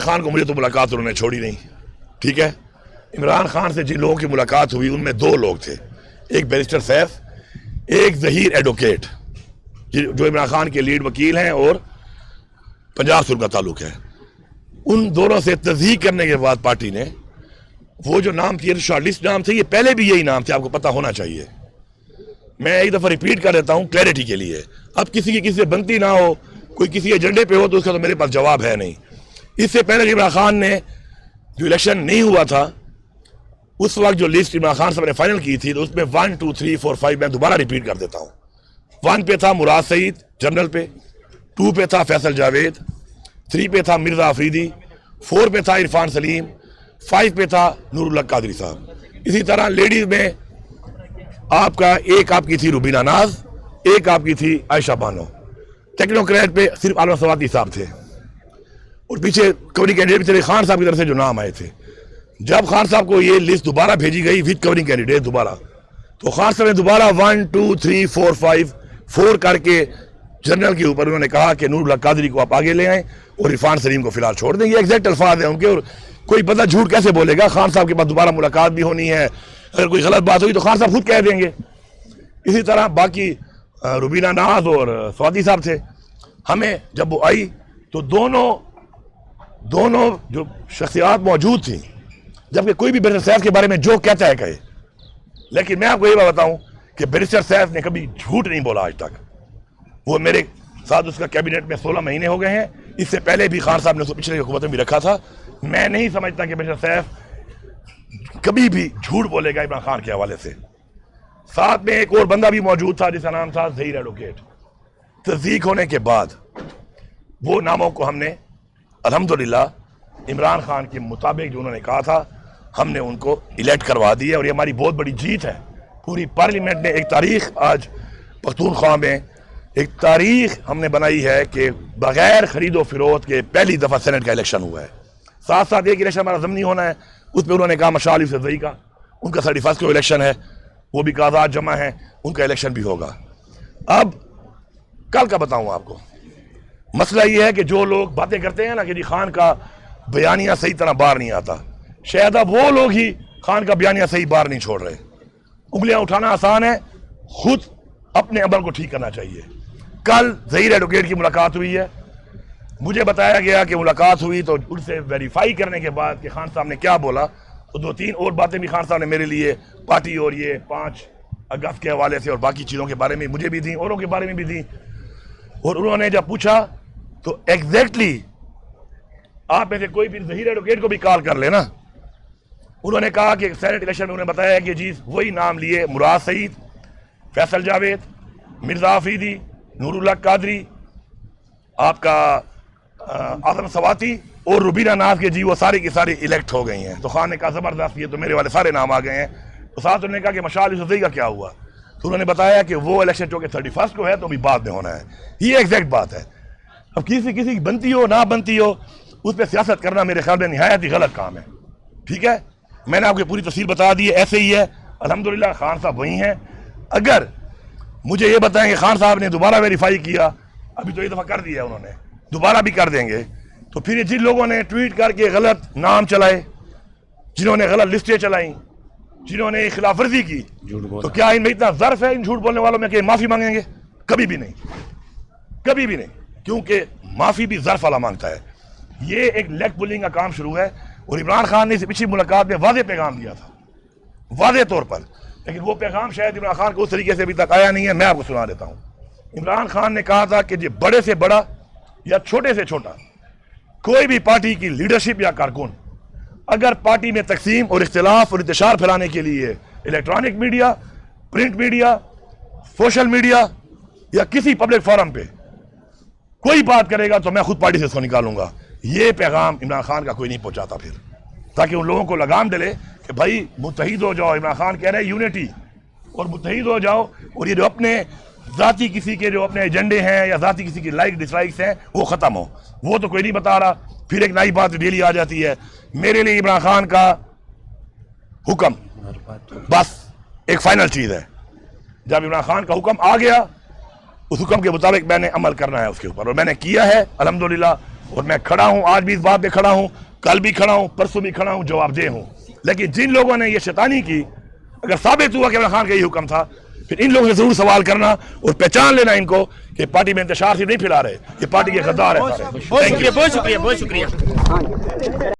خان کو مجھے تو ملاقات انہوں نے چھوڑی نہیں، ٹھیک ہے. عمران خان سے جن لوگوں کی ملاقات ہوئی ان میں دو لوگ تھے، ایک بیرسٹر سیف، ایک ظہیر ایڈوکیٹ جو عمران خان کے لیڈ وکیل ہیں اور پنجاب سر کا تعلق ہے. ان دونوں سے تصدیق کرنے کے بعد پارٹی نے وہ جو نام تھے شارٹ لسٹ نام تھے، یہ پہلے بھی یہی نام تھے، آپ کو پتہ ہونا چاہیے. میں ایک دفعہ ریپیٹ کر دیتا ہوں کلیئرٹی کے لیے. اب کسی کی کسی سے بنتی نہ ہو، کوئی کسی ایجنڈے پہ ہو تو اس کا تو میرے پاس جواب ہے نہیں. اس سے پہلے عمران خان نے جو الیکشن نہیں ہوا تھا اس وقت جو لسٹ عمران خان صاحب نے فائنل کی تھی تو اس میں 1 2 3 4 5 میں دوبارہ ریپیٹ کر دیتا ہوں. 1 پہ تھا مراد سعید جنرل پہ، 2 پہ تھا فیصل جاوید، 3 پہ تھا مرزا آفریدی، 4 پہ تھا عرفان سلیم، 5 پہ تھا نور اللہ قادری صاحب. اسی طرح لیڈیز میں ایک آپ کی تھی روبینہ ناز، ایک آپ کی تھی عائشہ بانو. ٹیکنوکریٹ پہ صرف عالم سواتی صاحب تھے اور پیچھے کورنگ کینڈیڈیٹ بھی تھے خان صاحب کی طرف سے جو نام آئے تھے. جب خان صاحب کو یہ لسٹ دوبارہ بھیجی گئی وتھ کورنگ کینڈیڈیٹ دوبارہ، تو خان صاحب نے دوبارہ 1 2 3 4 5 4 کر کے جنرل کے اوپر انہوں نے کہا کہ نور اللہ قادری کو آپ آگے لے آئیں اور عرفان سلیم کو فی الحال چھوڑ دیں. یہ ایگزیکٹ الفاظ ہیں ان کے، اور کوئی بندہ جھوٹ کیسے بولے گا؟ خان صاحب کے پاس دوبارہ ملاقات بھی ہونی ہے، اگر کوئی غلط بات ہوئی تو خان صاحب خود کہہ دیں گے. اسی طرح باقی روبینہ ناز اور سوادی صاحب تھے. ہمیں جب وہ آئی تو دونوں جو شخصیات موجود تھیں، جبکہ کوئی بھی بیرسٹر سیف کے بارے میں جو کہتا ہے کہے، لیکن میں آپ کو یہ بات بتاؤں کہ بیرسٹر سیف نے کبھی جھوٹ نہیں بولا آج تک. وہ میرے ساتھ اس کا کیبنٹ میں 16 مہینے ہو گئے ہیں. اس سے پہلے بھی خان صاحب نے اس کو پچھلے حکومت میں بھی رکھا تھا. میں نہیں سمجھتا کہ بیرسٹر سیف کبھی بھی جھوٹ بولے گا عمران خان کے حوالے سے. ساتھ میں ایک اور بندہ بھی موجود تھا جس کا نام تھا ظہیر ایڈوکیٹ. تصدیق ہونے کے بعد وہ ناموں کو ہم نے الحمدللہ عمران خان کے مطابق جو انہوں نے کہا تھا ہم نے ان کو الیکٹ کروا دی ہے. اور یہ ہماری بہت بڑی جیت ہے. پوری پارلیمنٹ نے ایک تاریخ آج پختونخوا میں ایک تاریخ ہم نے بنائی ہے کہ بغیر خرید و فروخت کے پہلی دفعہ سینٹ کا الیکشن ہوا ہے. ساتھ ساتھ ایک الیکشن ہمارا ضمنی ہونا ہے، اس پہ انہوں نے کہا مشال یوسفزئی کا، ان کا 31 کو الیکشن ہے، وہ بھی کاغذات جمع ہیں، ان کا الیکشن بھی ہوگا. اب کل کا بتاؤں آپ کو، مسئلہ یہ ہے کہ جو لوگ باتیں کرتے ہیں نا کہ جی خان کا بیانیہ صحیح طرح باہر نہیں آتا، شاید اب وہ لوگ ہی خان کا بیانیہ صحیح باہر نہیں چھوڑ رہے. انگلیاں اٹھانا آسان ہے، خود اپنے عمل کو ٹھیک کرنا چاہیے. کل ظہیر ایڈوکیٹ کی ملاقات ہوئی ہے. مجھے بتایا گیا کہ ملاقات ہوئی تو ان سے ویریفائی کرنے کے بعد کہ خان صاحب نے کیا بولا تو 2-3 اور باتیں بھی خان صاحب نے میرے لیے پارٹی اور یہ 5 اگست کے حوالے سے اور باقی چیزوں کے بارے میں مجھے بھی دیں، اوروں کے بارے میں بھی دیں. اور انہوں نے جب پوچھا تو ایگزیکٹلی آپ میں سے کوئی بھی ظہیر ایڈوکیٹ کو بھی کال کر لینا. انہوں نے کہا کہ سینٹ الیکشن میں انہوں نے بتایا کہ جی وہی نام لیے مراد سعید، فیصل جاوید، مرزا آفریدی، نور اللہ قادری، آپ کا اعظم سواتی اور روبینہ ناز کے جی وہ ساری کی ساری الیکٹ ہو گئی ہیں. تو خان نے کہا زبردست، یہ تو میرے والے سارے نام آ گئے ہیں. تو ساتھ انہوں نے کہا کہ مشال یوسفزئی کا کیا ہوا؟ تو انہوں نے بتایا کہ وہ الیکشن چونکہ 31 کو ہے تو بھی بعد میں ہونا ہے. یہ ایگزیکٹ بات ہے. اب کسی کی بنتی ہو نہ بنتی ہو اس پہ سیاست کرنا میرے خیال میں نہایت ہی غلط کام ہے. ٹھیک ہے، میں نے آپ کو پوری تفصیل بتا دی ہے. ایسے ہی ہے الحمدللہ خان صاحب وہی ہیں. اگر مجھے یہ بتائیں کہ خان صاحب نے دوبارہ ویریفائی کیا، ابھی تو یہ دفعہ کر دیا انہوں نے، دوبارہ بھی کر دیں گے، تو پھر جن لوگوں نے ٹویٹ کر کے غلط نام چلائے، جنہوں نے غلط لسٹیں چلائیں، جنہوں نے خلاف ورزی کی، تو کیا ان میں اتنا ظرف ہے ان جھوٹ بولنے والوں میں کہ معافی مانگیں گے؟ کبھی بھی نہیں، کبھی بھی نہیں. کیونکہ معافی بھی ظرف والا مانگتا ہے. یہ ایک لیگ پولنگ کا کام شروع ہے اور عمران خان نے اس پچھلی ملاقات میں واضح پیغام دیا تھا، واضح طور پر، لیکن وہ پیغام شاید عمران خان کو اس طریقے سے ابھی تک آیا نہیں ہے. میں آپ کو سنا دیتا ہوں. عمران خان نے کہا تھا کہ یہ بڑے سے بڑا یا چھوٹے سے چھوٹا کوئی بھی پارٹی کی لیڈرشپ یا کارکن اگر پارٹی میں تقسیم اور اختلاف اور انتشار پھیلانے کے لیے electronic media, print media, social media یا کسی پبلک فورم پہ کوئی بات کرے گا تو میں خود پارٹی سے اس کو نکالوں گا. یہ پیغام عمران خان کا کوئی نہیں پہنچاتا پھر، تاکہ ان لوگوں کو لگام دلے کہ بھائی متحد ہو جاؤ. عمران خان کہہ رہے ہیں یونٹی، اور متحد ہو جاؤ، اور یہ جو اپنے ذاتی کسی کے جو اپنے ایجنڈے ہیں یا ذاتی کسی کی لائک ڈس لائکس ہیں وہ ختم ہو. وہ تو کوئی نہیں بتا رہا. پھر ایک نئی بات ڈیلی آ جاتی ہے. میرے لیے عمران خان کا حکم بس ایک فائنل چیز ہے. جب عمران خان کا حکم آ گیا اس حکم کے مطابق میں نے عمل کرنا ہے اس کے اوپر، اور میں نے کیا ہے الحمدللہ. اور میں کھڑا ہوں، آج بھی اس بات پہ کھڑا ہوں، کل بھی کھڑا ہوں، پرسوں بھی کھڑا ہوں، جواب دہ ہوں. لیکن جن لوگوں نے یہ شیطانی کی، اگر ثابت ہوا کہ عمران خان کا یہ حکم تھا، پھر ان لوگوں سے ضرور سوال کرنا اور پہچان لینا ان کو کہ پارٹی میں انتشار صرف نہیں پھیلا رہے، یہ پارٹی کے غدار ہے. بہت شکریہ، بہت شکریہ، بہت شکریہ.